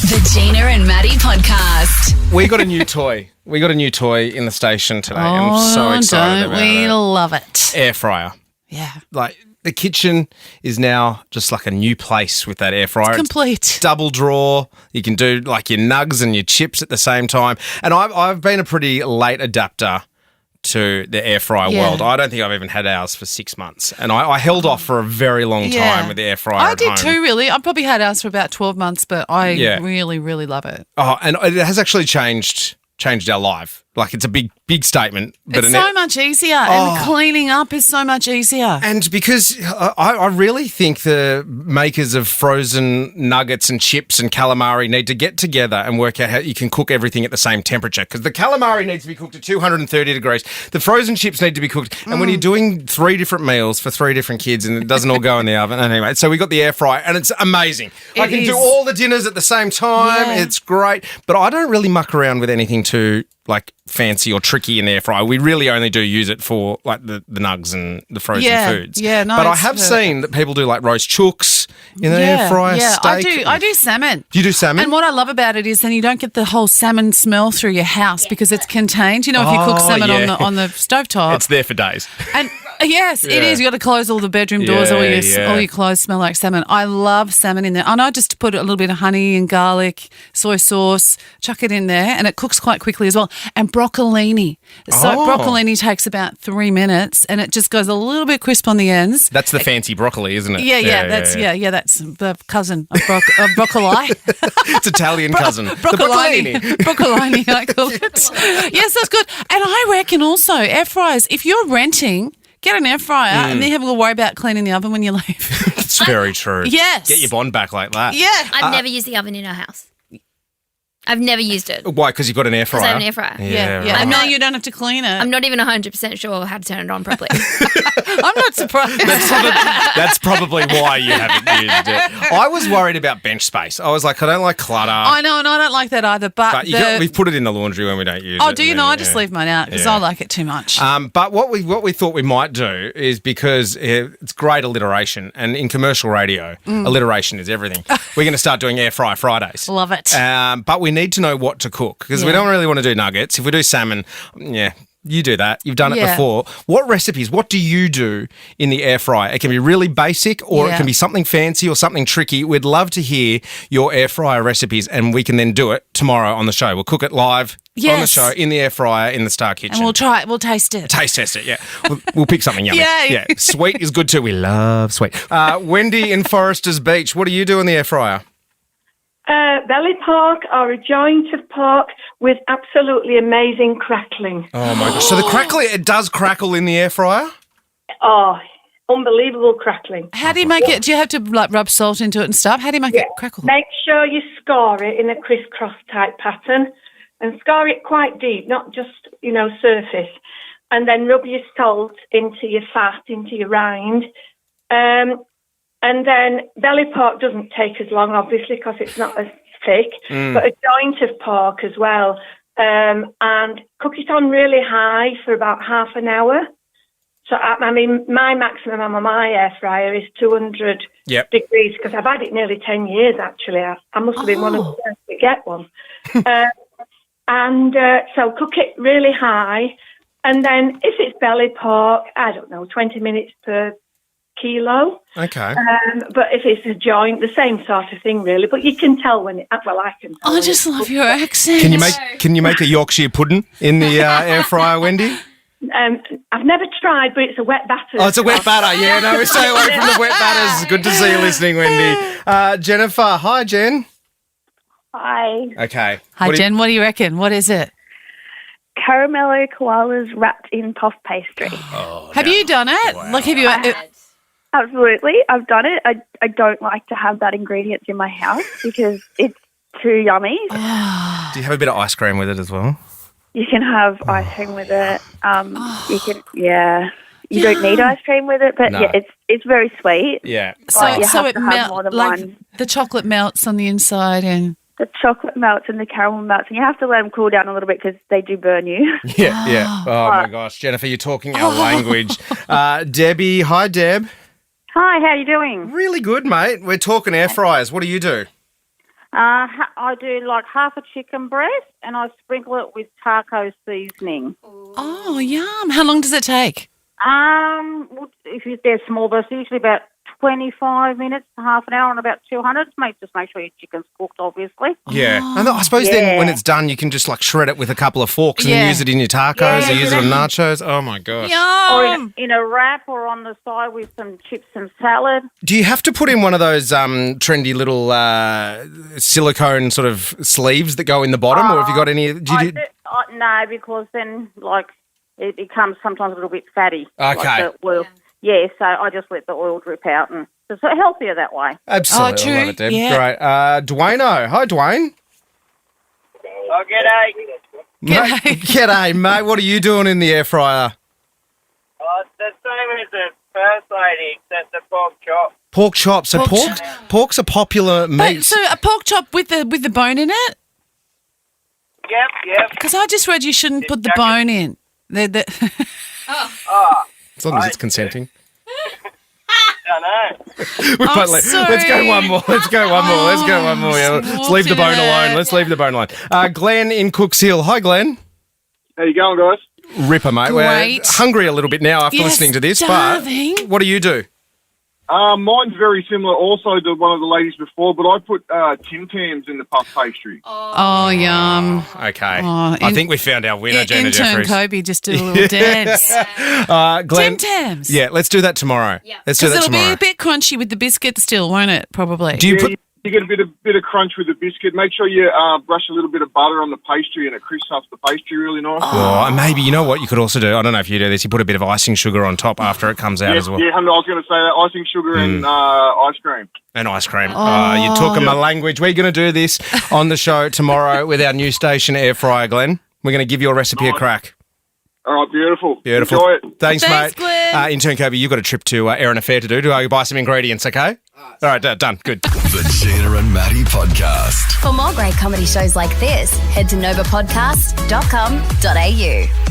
The Gina and Matty podcast. We got a new toy. We got a new toy in the station today. I'm so excited about we it. love it. Air fryer. Yeah. Like, the kitchen is now just like a new place with that air fryer. Complete. Double drawer. You can do like your nugs and your chips at the same time. And I've been a pretty late adapter to the air fryer world. I don't think I've even had ours for 6 months. And I held off for a very long time with the air fryer I did at home. too, really. I probably had ours for about 12 months, but I really, really love it. Oh, and it has actually changed our life. Like, it's a big statement. But It's so much easier, and cleaning up is so much easier. And because I really think the makers of frozen nuggets and chips and calamari need to get together and work out how you can cook everything at the same temperature, because the calamari needs to be cooked at 230 degrees. The frozen chips need to be cooked. And when you're doing 3 different meals for 3 different kids and it doesn't all go in the oven. Anyway, so we got the air fryer and it's amazing. I can do all the dinners at the same time. Yeah. It's great. But I don't really muck around with anything too like fancy or tricky in the air fryer. We really only do use it for like the nugs and the frozen foods. Yeah, no. But I have seen that people do like roast chooks in the air fryer. Yeah, steak. I do salmon. Do you do salmon? And what I love about it is then you don't get the whole salmon smell through your house because it's contained. You know, if you cook salmon on the stovetop, it's there for days. And yes, it is. You got to close all the bedroom doors. All your clothes smell like salmon. I love salmon in there. And I just put a little bit of honey and garlic, soy sauce, chuck it in there, and it cooks quite quickly as well. And broccolini. So broccolini takes about 3 minutes, and it just goes a little bit crisp on the ends. That's the fancy broccoli, isn't it? That's the cousin of broccoli. It's Italian cousin. Broccolini. Broccolini, I call it. Yes, that's good. And I reckon also air fryers, if you're renting, get an air fryer and then have to worry about cleaning the oven when you leave. It's very true. Yes. Get your bond back like that. Yeah. I've never used the oven in our house. I've never used it. Why? Because you've got an air fryer? Because I have an air fryer. Yeah. Right. And now you don't have to clean it. I'm not even 100% sure how to turn it on properly. I'm not surprised. That's probably why you haven't used it. I was worried about bench space. I was like, I don't like clutter. I know, and I don't like that either. But we've put it in the laundry when we don't use it. Oh, do you know? I just leave mine out because I like it too much. But what we thought we might do is, because it's great alliteration, and in commercial radio, alliteration is everything. We're going to start doing air fry Fridays. Love it. But we need to know what to cook, because we don't really want to do nuggets. If we do salmon, you do that. You've done it before. What recipes, what do you do in the air fryer? It can be really basic, or it can be something fancy or something tricky. We'd love to hear your air fryer recipes, and we can then do it tomorrow on the show. We'll cook it live on the show in the air fryer in the Star Kitchen. And we'll try it. We'll taste it. Taste test it, yeah. We'll pick something yummy. Yeah. Sweet is good too. We love sweet. Wendy in Foresters Beach, what do you do in the air fryer? Belly pork or a joint of pork with absolutely amazing crackling. Oh my gosh! So the crackling, it does crackle in the air fryer? Oh, unbelievable crackling. How do you make it? Do you have to like rub salt into it and stuff? How do you make it crackle? Make sure you score it in a crisscross type pattern, and score it quite deep, not just surface. And then rub your salt into your fat, into your rind. And then belly pork doesn't take as long, obviously, because it's not as thick, but a joint of pork as well. And cook it on really high for about half an hour. So, I mean, my maximum on my air fryer is 200 degrees, because I've had it nearly 10 years, actually. I must have been one of the first to get one. So cook it really high. And then if it's belly pork, I don't know, 20 minutes per kilo. Okay. But if it's a joint, the same sort of thing, really. But you can tell when I can tell. I just love your accent. Can you make a Yorkshire pudding in the air fryer, Wendy? I've never tried, but it's a wet batter. Oh, it's a wet batter. Yeah, no, we stay away from the wet batters. Good to see you listening, Wendy. Jennifer. Hi, Jen. Hi. Okay. Hi, Jen. What do you reckon? What is it? Caramello koalas wrapped in puff pastry. Have you done it? Wow. Like, have you? Absolutely. I've done it. I don't like to have that ingredient in my house because it's too yummy. Do you have a bit of ice cream with it as well? You can have ice cream with it. You can, You don't need ice cream with it, but it's very sweet. Yeah. So it melts, more than like one. the chocolate melts on the inside and... The chocolate melts and the caramel melts, and you have to let them cool down a little bit because they do burn you. Yeah. Oh, my gosh. Jennifer, you're talking our language. Debbie. Hi, Deb. Hi, how are you doing? Really good, mate. We're talking air fryers. What do you do? I do like half a chicken breast and I sprinkle it with taco seasoning. Oh, yum. How long does it take? If they're small bursts, usually about 25 minutes to half an hour on about 200. Just make sure your chicken's cooked, obviously. Yeah. And I suppose then when it's done, you can just like shred it with a couple of forks and then use it in your tacos or use it on nachos. Oh, my gosh. Yum. Or in a wrap or on the side with some chips and salad. Do you have to put in one of those trendy little silicone sort of sleeves that go in the bottom or have you got any? No, because then it becomes sometimes a little bit fatty. Okay. So I just let the oil drip out and it's healthier that way. Absolutely. Oh, true. I love it, Deb. Yeah. Great. Dwayno. Hi, Dwayne. Oh, g'day. G'day, mate. What are you doing in the air fryer? It's the same as the first lady, except the pork chop. Pork chops. So pork's a popular meat. But, so a pork chop with the bone in it? Yep. Because I just read you shouldn't put the bone in. As long as it's consenting. I know. Let's go one more. Yeah. Let's leave the bone alone. Glenn in Cooks Hill. Hi, Glenn. How you going, guys? Ripper, mate. Great. We're hungry a little bit now after listening to this, starving. but what do you do? Mine's very similar also to one of the ladies before, but I put Tim Tams in the puff pastry. Oh, yum. Okay. I think we found our winner, Gina Intern Jeffries. Kobe just do a little dance. Glenn, Tim Tams. Yeah, let's do that tomorrow. Yeah. Let's do that Because it'll tomorrow. be a bit crunchy with the biscuit still, won't it? Probably. Do you put... You get a bit of crunch with the biscuit. Make sure you brush a little bit of butter on the pastry and it crisps up the pastry really nice. Oh, and maybe, you know what you could also do? I don't know if you do this. You put a bit of icing sugar on top after it comes out as well. Yeah, I was going to say that. Icing sugar and ice cream. And ice cream. You took my language. We're going to do this on the show tomorrow with our new station air fryer, Glenn. We're going to give your recipe a crack. All right, beautiful. Beautiful. Enjoy it. Thanks, mate. Glenn. Intern Kobe, you've got a trip to Erina Fair to do. Do I buy some ingredients, okay? All right, done. Good. The Gina and Matty Podcast. For more great comedy shows like this, head to novapodcast.com.au.